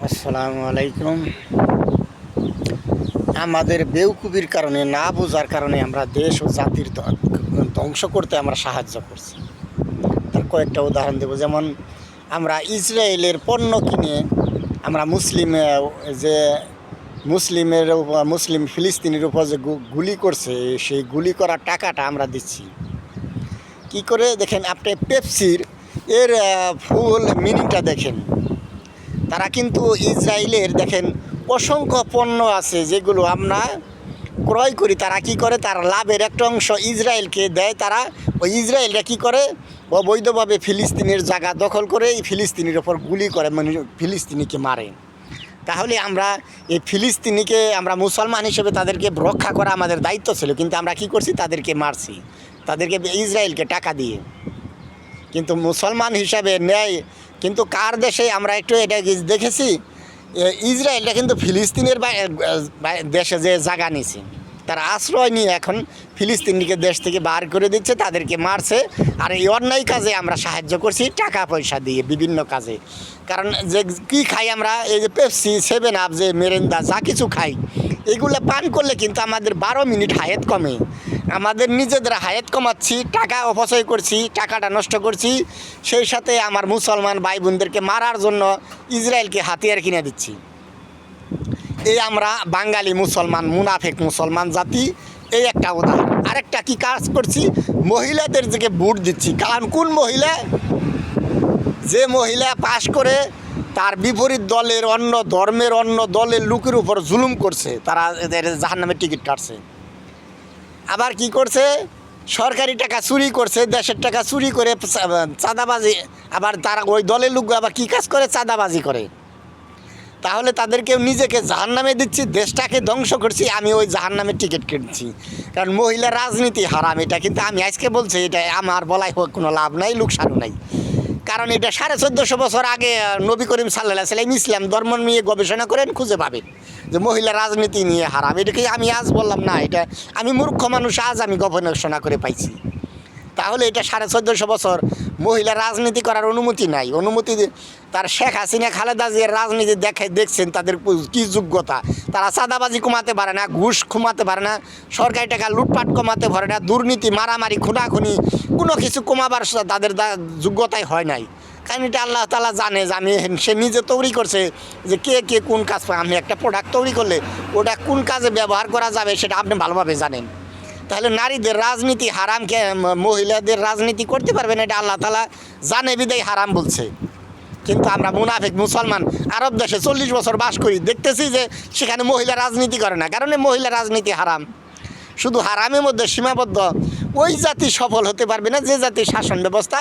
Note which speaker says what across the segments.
Speaker 1: আসসালামু আলাইকুম। আমাদের বেউকুবির কারণে, না বোঝার কারণে আমরা দেশ ও জাতির ধ্বংস করতে আমরা সাহায্য করছি। তার কয়েকটা উদাহরণ দেব। যেমন আমরা ইসরায়েলের পণ্য কিনে আমরা যে মুসলিম ফিলিস্তিনের উপর যে গুলি করছে, সেই গুলি করার টাকাটা আমরা দিচ্ছি। কি করে দেখেন আপনি পেপসির এর ফুল মিনিংটা দেখেন। তারা কিন্তু ইসরায়েলের দেখেন অসংখ্য পণ্য আছে যেগুলো আমরা ক্রয় করি। তারা কি করে, তার লাভের একটা অংশ ইসরায়েলকে দেয়। তারা ওই ইসরায়েলরা কি করে, অবৈধভাবে ফিলিস্তিনের জায়গা দখল করে এই ফিলিস্তিনির ওপর গুলি করে, মানে ফিলিস্তিনিকে মারে। তাহলে আমরা এই ফিলিস্তিনিকে, আমরা মুসলমান হিসেবে তাদেরকে রক্ষা করা আমাদের দায়িত্ব ছিল, কিন্তু আমরা কি করছি, তাদেরকে মারছি, তাদেরকে ইসরায়েলকে টাকা দিয়ে। কিন্তু মুসলমান হিসাবে ন্যায়, কিন্তু কার দেশে আমরা একটু এটা দেখেছি, ইসরায়েলটা কিন্তু ফিলিস্তিনের দেশে যে জায়গা নিছে, তারা আশ্রয় নিয়ে এখন ফিলিস্তিনিকে দেশ থেকে বার করে দিচ্ছে, তাদেরকে মারছে। আর এই অন্যায় কাজে আমরা সাহায্য করছি টাকা পয়সা দিয়ে, বিভিন্ন কাজে। কারণ যে কী খাই আমরা, এই যে পেপসি, 7 আপ, যে মেরেন্দা, যা কিছু খাই, এগুলো পান করলে কিন্তু আমাদের 12 মিনিট হায়াত কমে। আমাদের নিজেদের হায়াত কমাচ্ছি, টাকা অপচয় করছি, টাকাটা নষ্ট করছি। সেই সাথে আমার মুসলমান ভাই বোনদেরকে মারার জন্য ইসরায়েলকে হাতিয়ার কিনে দিচ্ছি। এই আমরা বাঙালি মুসলমান, মুনাফেক মুসলমান জাতি, এই একটা উদাহরণ। আরেকটা কি কাজ করছি, মহিলাদের দিকে ভোট দিচ্ছি। কারণ কোন মহিলা, যে মহিলা পাশ করে তার বিপরীত দলের, অন্য ধর্মের, অন্য দলের লোকের উপর জুলুম করছে, তারা এদের জাহান্নামের টিকিট কাটছে। আবার কি করছে, সরকারি টাকা চুরি করছে, দেশের টাকা চুরি করে চাঁদাবাজি। আবার তারা ওই দলের লোক আবার কী কাজ করে, চাঁদাবাজি করে। তাহলে তাদেরকে নিজেকে জাহান্নামে দিচ্ছি, দেশটাকে ধ্বংস করছি, আমি ওই জাহান্নামের টিকিট কিনছি। কারণ মহিলা রাজনীতি হারাম, এটা কিন্তু আমি আজকে বলছি, এটা আমার বলাই হোক কোনো লাভ নাই, লোকসানও নাই। কারণ এটা 1450 বছর আগে নবী করিম সাল্লাল্লাহু আলাইহি ওয়াসাল্লাম ইসলাম ধর্ম নিয়ে গবেষণা করেন, খুঁজে পাবেন যে মহিলা রাজনীতি নিয়ে হারাম। এটাকে আমি আজ বললাম না, এটা আমি মূর্খ মানুষ, আজ আমি গবেষণা করে পাইছি। তাহলে এটা 1450 বছর মহিলা রাজনীতি করার অনুমতি নাই। অনুমতি তার শেখ হাসিনা, খালেদা জিয়ার রাজনীতি দেখছেন তাদের কী যোগ্যতা। তারা চাঁদাবাজি কমাতে পারে না, ঘুষ কমাতে পারে না, সরকারি টাকা লুটপাট কমাতে পারে না, দুর্নীতি, মারামারি, খুনাখুনি, কোনো কিছু কমাবার তাদের যোগ্যতাই হয় নাই। কারণ এটা আল্লাহ তাআলা জানে যে আমি, সে নিজে তৈরি করছে যে কে কে কোন কাজ পায়। আমি একটা প্রোডাক্ট তৈরি করলে ওটা কোন কাজে ব্যবহার করা যাবে সেটা আপনি ভালোভাবে জানেন। তাহলে নারীদের রাজনীতি হারামকে, মহিলাদের রাজনীতি করতে পারবে না, এটা আল্লাহ তাআলা জানে বিদায় হারাম বলছে। কিন্তু আমরা মুনাফিক মুসলমান আরব দেশে 40 বছর বাস করি, দেখতেছি যে সেখানে মহিলা রাজনীতি করে না, কারণ মহিলা রাজনীতি হারাম। শুধু হারামের মধ্যে সীমাবদ্ধ। ওই জাতি সফল হতে পারবে না যে জাতির শাসন ব্যবস্থা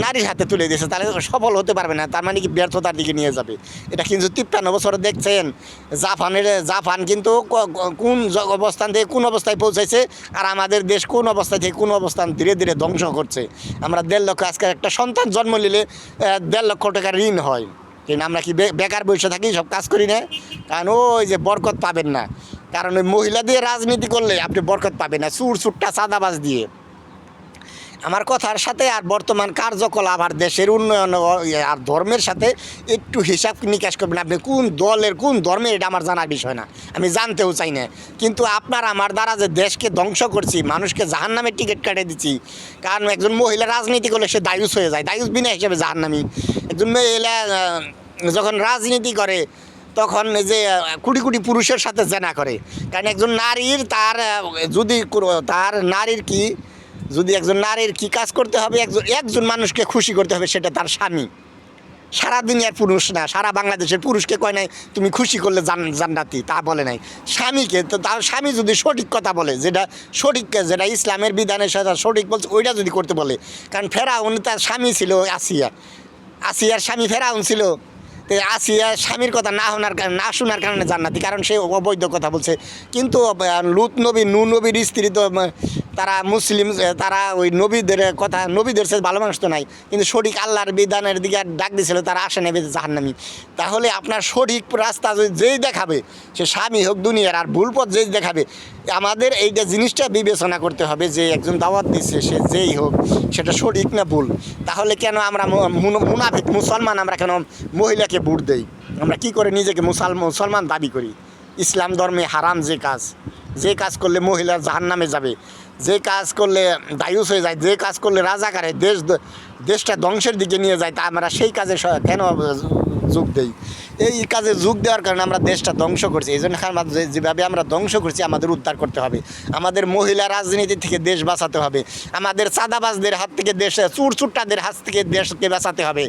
Speaker 1: নারীর হাতে তুলে দিয়েছে, তাহলে সফল হতে পারবে না, তার মানে কি ব্যর্থতার দিকে নিয়ে যাবে। এটা কিন্তু 53 বছরে দেখছেন জাপান কিন্তু কোন অবস্থান থেকে কোন অবস্থায় পৌঁছাইছে, আর আমাদের দেশ কোন অবস্থা থেকে কোন অবস্থান ধীরে ধীরে ধ্বংস করছে। আমরা 1.5 লক্ষ, আজকে একটা সন্তান জন্ম নিলে 1.5 লক্ষ টাকা ঋণ হয়, কিন্তু আমরা কি বেকার বসে থাকি, সব কাজ করি না? কারণ ওই যে বরকত পাবেন না, কারণ ওই মহিলা দিয়ে রাজনীতি করলে আপনি বরকত পাবেন না, চুরটা চাঁদাবাজ দিয়ে। আমার কথার সাথে আর বর্তমান কার্যকলাপ আর দেশের উন্নয়ন আর ধর্মের সাথে একটু হিসাব নিকাশ করবেন। আপনি কোন দলের, কোন ধর্মের, এটা আমার জানার বিষয় না, আমি জানতেও চাই না। কিন্তু আপনার আমার দ্বারা যে দেশকে ধ্বংস করছি, মানুষকে জাহান্নামের টিকিট কেটে দিচ্ছি। কারণ একজন মহিলা রাজনীতি করলে সে দায়ুস হয়ে যায়, দায়ুস বিনা হিসেবে জাহান্নামি। একজন মহিলা যখন রাজনীতি করে তখন যে কোটি কোটি পুরুষের সাথে জেনা করে। কারণ একজন নারীর, যদি একজন নারীর কি কাজ করতে হবে, একজন মানুষকে খুশি করতে হবে, সেটা তার স্বামী। সারা দুনিয়ার পুরুষ না, সারা বাংলাদেশের পুরুষকে কয় নাই তুমি খুশি করলে জান্নাতি, তা বলে নাই। স্বামীকে তো, তার স্বামী যদি সঠিক কথা বলে, যেটা সঠিক, যেটা ইসলামের বিধানের সাথে সঠিক বলছে, ওইটা যদি করতে বলে। কারণ ফেরাউন, তার স্বামী ছিল আসিয়ার স্বামী ফেরাউন ছিল। তো আসিয়া স্বামীর কথা না শোনার কারণে জান্নাতি, কারণ সে অবৈধ কথা বলছে। কিন্তু লূত নবী, নূহ নবীর স্ত্রী তো তারা মুসলিম, তারা ওই নবীদের কথা, নবীদের সাথে ভালো মানুষ তো নাই, কিন্তু সঠিক আল্লাহর বিধানের দিকে ডাক দিয়েছিল, তারা আসে নেবে জাহান্নামী। তাহলে আপনার সঠিক রাস্তা যেই দেখাবে, সে স্বামী হোক দুনিয়ার, আর ভুল পথ যেই দেখাবে, আমাদের এইটা জিনিসটা বিবেচনা করতে হবে যে একজন দাওয়াত দিচ্ছে সে যেই হোক সেটা সঠিক না ভুল। তাহলে কেন আমরা মুনাফিক মুসলমান, আমরা কেন মহিলাকে ভোট দেই? আমরা কি করে নিজেকে মুসলমান দাবি করি? ইসলাম ধর্মে হারাম যে কাজ করলে মহিলা জাহান্নামে যাবে, যে কাজ করলে দায়ুস হয়ে যায়, যে কাজ করলে রাজাকারে দেশটা ধ্বংসের দিকে নিয়ে যায়, তা আমরা সেই কাজে কেন যোগ দেই? এই কাজে যোগ দেওয়ার কারণে আমরা দেশটা ধ্বংস করছি। এই জন্য যেভাবে আমরা ধ্বংস করছি, আমাদের উদ্ধার করতে হবে। আমাদের মহিলা রাজনীতি থেকে দেশ বাঁচাতে হবে, আমাদের চাঁদাবাজদের হাত থেকে দেশ, চুরচুট্টাদের হাত থেকে দেশকে বাঁচাতে হবে।